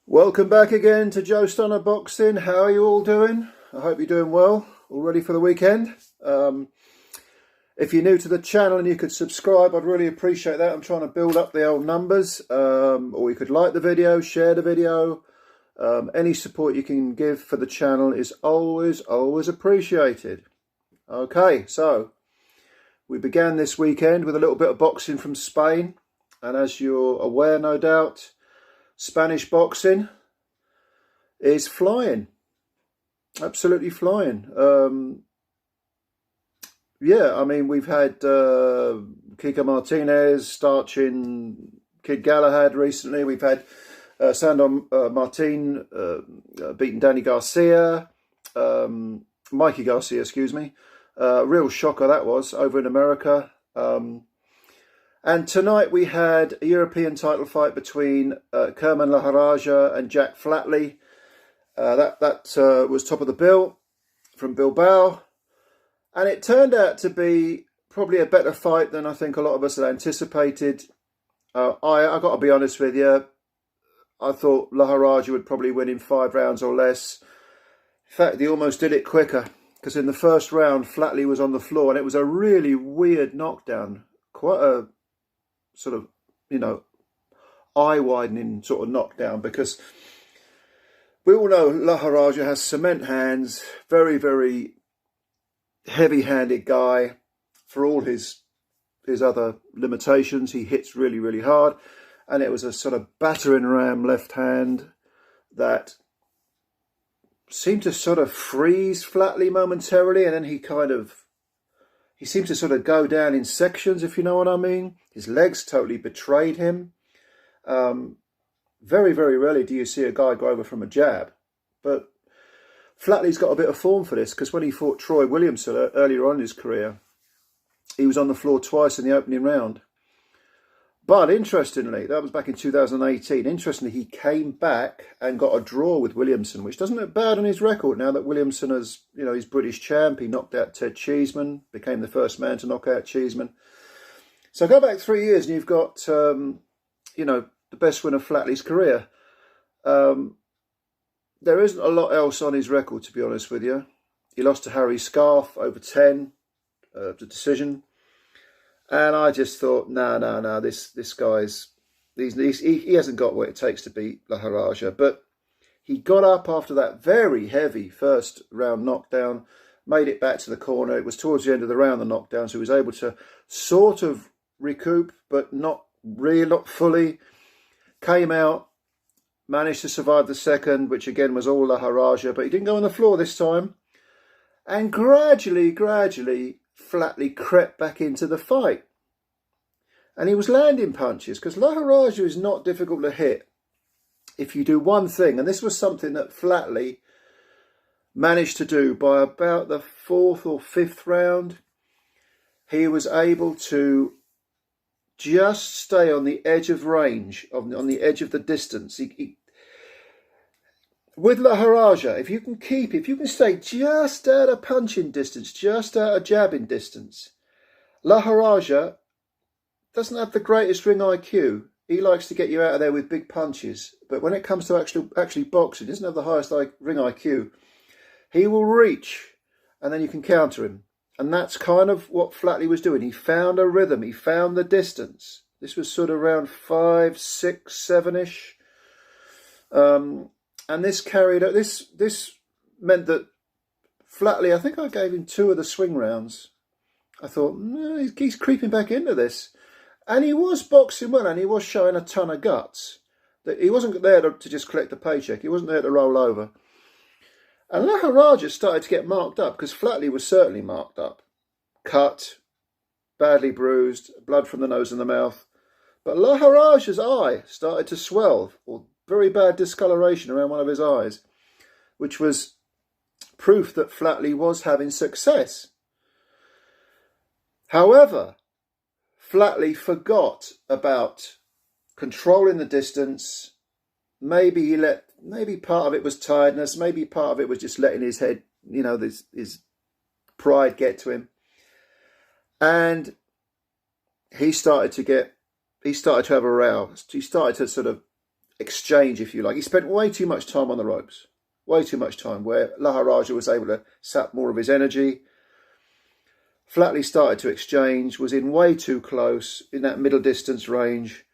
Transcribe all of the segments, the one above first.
Welcome back again to Joe Stunner Boxing. How are you all doing? I hope you're doing well. All ready for the weekend? If you're new to the channel and you could subscribe, I'd really appreciate that. I'm trying to build up the old numbers. Or you could like the video, share the video. Any support you can give for the channel is always appreciated. Okay, so we began this weekend with a little bit of boxing from Spain. And as you're aware, no doubt, Spanish boxing is flying, absolutely flying. Yeah, I mean, we've had Kiko Martinez starching Kid Galahad recently. We've had Sandor Martin beating Danny Garcia, Mikey Garcia, excuse me. Real shocker that was over in America. And tonight we had a European title fight between Kerman Lajarraja and Jack Flatley. That was top of the bill from Bilbao. And it turned out to be probably a better fight than I think a lot of us had anticipated. I got to be honest with you. I thought Lajarraja would probably win in 5 rounds or less. In fact, he almost did it quicker. Because in the first round, Flatley was on the floor. And it was a really weird knockdown. Quite a sort of, eye-widening sort of knockdown, because we all know Lajarraja has cement hands, very, very heavy-handed guy. For all his other limitations, he hits really, really hard, and it was a sort of battering ram left hand that seemed to sort of freeze Flatley momentarily, and then he seemed to sort of go down in sections, if you know what I mean. His legs totally betrayed him. Very, very rarely do you see a guy go over from a jab. But Flatley's got a bit of form for this, because when he fought Troy Williamson earlier on in his career, he was on the floor twice in the opening round. But interestingly, that was back in 2018. Interestingly, he came back and got a draw with Williamson, which doesn't look bad on his record now that Williamson has, he's British champ. He knocked out Ted Cheeseman, became the first man to knock out Cheeseman. So go back 3 years and you've got, the best win of Flatley's career. There isn't a lot else on his record, to be honest with you. He lost to Harry Scarf over 10, the decision. And I just thought, no, this guy's, he hasn't got what it takes to beat Lajarraja. But he got up after that very heavy first round knockdown, made it back to the corner. It was towards the end of the round, the knockdown, so he was able to sort of recoup, but not really, not fully. Came out, managed to survive the second, which again was all Lajarraja, but he didn't go on the floor this time. And gradually, Flatley crept back into the fight. And he was landing punches, because Lajarraja is not difficult to hit if you do one thing. And this was something that Flatley managed to do by about the 4th or 5th round. He was able to just stay on the edge of range, on the edge of the distance. With Lajarraja, if you can stay just out of punching distance, just out of jabbing distance, Lajarraja doesn't have the greatest ring IQ. He likes to get you out of there with big punches. But when it comes to actually boxing, he doesn't have the highest ring IQ. He will reach, and then you can counter him. And that's kind of what Flatley was doing. He found a rhythm. He found the distance. This was sort of around 5, 6, 7-ish. And this carried, this meant that Flatley, I think I gave him 2 of the swing rounds. I thought, no, he's creeping back into this. And he was boxing well, and he was showing a ton of guts. That he wasn't there to just collect a paycheck. He wasn't there to roll over. And Lajarraja started to get marked up, because Flatley was certainly marked up. Cut, badly bruised, blood from the nose and the mouth. But Lajarraja's eye started to swell, or very bad discoloration around one of his eyes, which was proof that Flatley was having success. However, Flatley forgot about controlling the distance. Maybe part of it was tiredness. Maybe part of it was just letting his head, his pride get to him. And he started to have a row. He started to sort of exchange, if you like. He spent way too much time on the ropes. Way too much time, where Lajarraja was able to sap more of his energy. Flatley started to exchange, was in way too close in that middle distance range.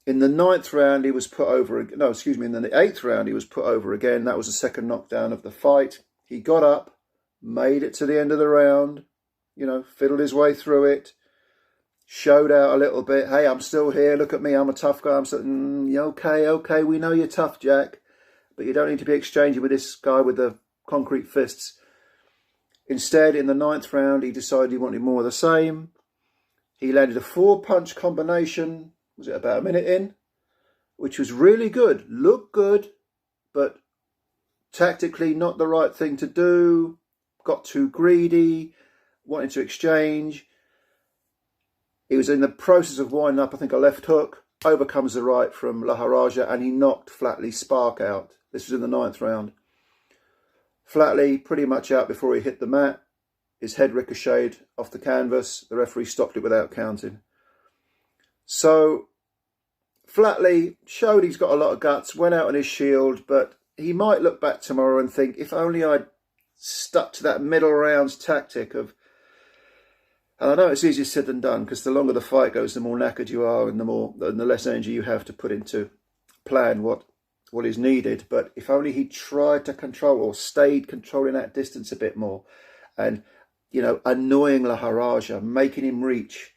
In the 9th round, he was put over. No, excuse me. In the 8th round, he was put over again. That was the second knockdown of the fight. He got up, made it to the end of the round. You know, fiddled his way through it. Showed out a little bit. Hey, I'm still here. Look at me. I'm a tough guy. I'm so, okay. We know you're tough, Jack, but you don't need to be exchanging with this guy with the concrete fists. Instead, in the 9th round, he decided he wanted more of the same. He landed a 4-punch combination. Was it about a minute in? Which was really good. Looked good, but tactically not the right thing to do. Got too greedy. Wanted to exchange. He was in the process of winding up, I think, a left hook. Overcomes the right from Lajarraja, and he knocked Flatley's spark out. This was in the 9th round. Flatley pretty much out before he hit the mat. His head ricocheted off the canvas. The referee stopped it without counting. So Flatley showed he's got a lot of guts, went out on his shield, but he might look back tomorrow and think, if only I'd stuck to that middle rounds tactic of, and I know it's easier said than done, because the longer the fight goes, the more knackered you are and the less energy you have to put into plan what is needed. But if only he tried to control, or stayed controlling that distance a bit more, and, you know, annoying Lajarraja, making him reach.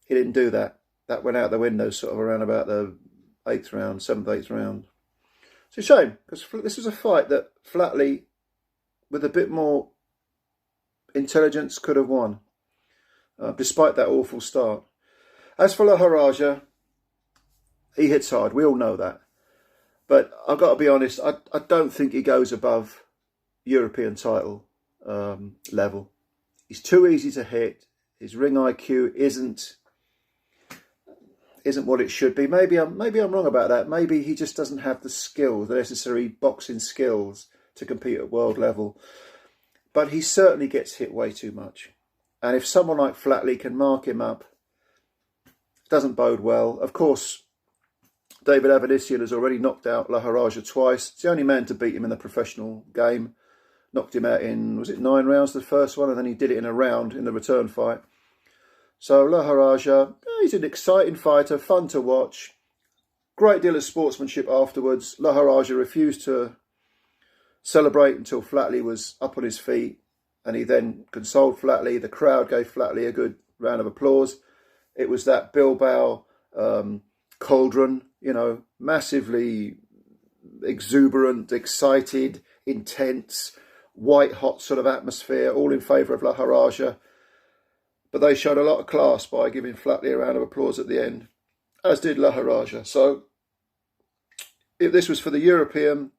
He didn't do that. That went out the window sort of around about the 8th round, 7th, 8th round. It's a shame, because this was a fight that Flatley, with a bit more intelligence, could have won, despite that awful start. As for Lajarraja, he hits hard. We all know that. But I've got to be honest, I don't think he goes above European title level. He's too easy to hit. His ring IQ isn't what it should be. Maybe I'm wrong about that. Maybe he just doesn't have the skills, the necessary boxing skills to compete at world level. But he certainly gets hit way too much. And if someone like Flatley can mark him up, it doesn't bode well. Of course, David Avedissian has already knocked out Lajarraja twice. It's the only man to beat him in the professional game. Knocked him out in, was it 9 rounds, the first one, and then he did it in a round in the return fight. So Lajarraja, he's an exciting fighter, fun to watch. Great deal of sportsmanship afterwards. Lajarraja refused to celebrate until Flatley was up on his feet, and he then consoled Flatley. The crowd gave Flatley a good round of applause. It was that Bilbao cauldron, you know, massively exuberant, excited, intense, white-hot sort of atmosphere, all in favour of Lajarraja. But they showed a lot of class by giving Flatley a round of applause at the end, as did Lajarraja. So if this was for the European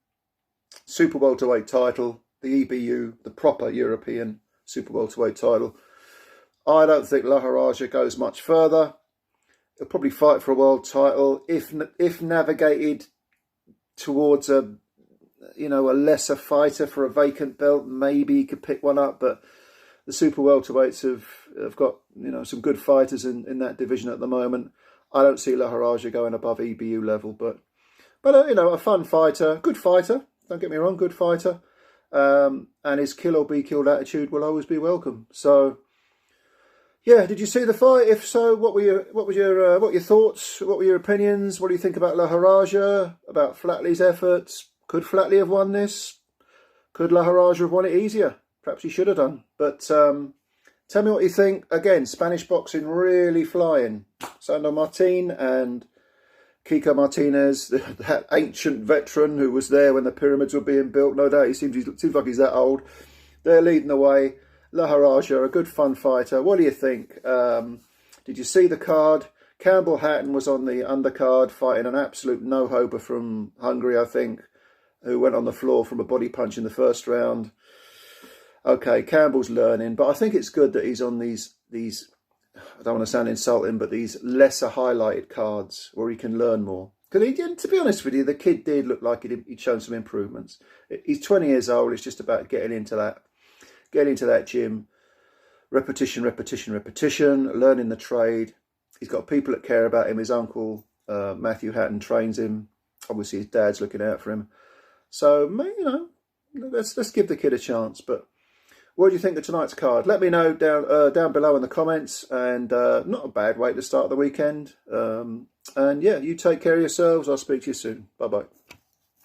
super welterweight title, the EBU, the proper European super welterweight title, I don't think Lajarraja goes much further. He'll probably fight for a world title if navigated towards a lesser fighter for a vacant belt. Maybe he could pick one up, but the super welterweights have got, you know, some good fighters in that division at the moment. I don't see Lajarraja going above EBU level, but you know, a fun fighter, good fighter. Don't get me wrong, good fighter, and his kill or be killed attitude will always be welcome. So, yeah, did you see the fight? If so, what were your thoughts? What were your opinions? What do you think about Lajarraja? About Flatley's efforts? Could Flatley have won this? Could Lajarraja have won it easier? Perhaps he should have done. But tell me what you think. Again, Spanish boxing really flying. Sandor Martin and Kiko Martinez, that ancient veteran who was there when the pyramids were being built. No doubt, he seems like he's that old. They're leading the way. Lajarraja, a good fun fighter. What do you think? Did you see the card? Campbell Hatton was on the undercard fighting an absolute no-hoper from Hungary, I think, who went on the floor from a body punch in the first round. Okay, Campbell's learning, but I think it's good that he's on these I don't want to sound insulting, but these lesser highlighted cards where he can learn more. Because to be honest with you, the kid did look like he'd shown some improvements. He's 20 years old. It's just about getting into that gym, repetition, learning the trade. He's got people that care about him. His uncle, Matthew Hatton, trains him. obviously his dad's looking out for him. So, you know, let's give the kid a chance. But what do you think of tonight's card? Let me know down below in the comments. And not a bad way to start the weekend. And yeah, you take care of yourselves. I'll speak to you soon. Bye-bye.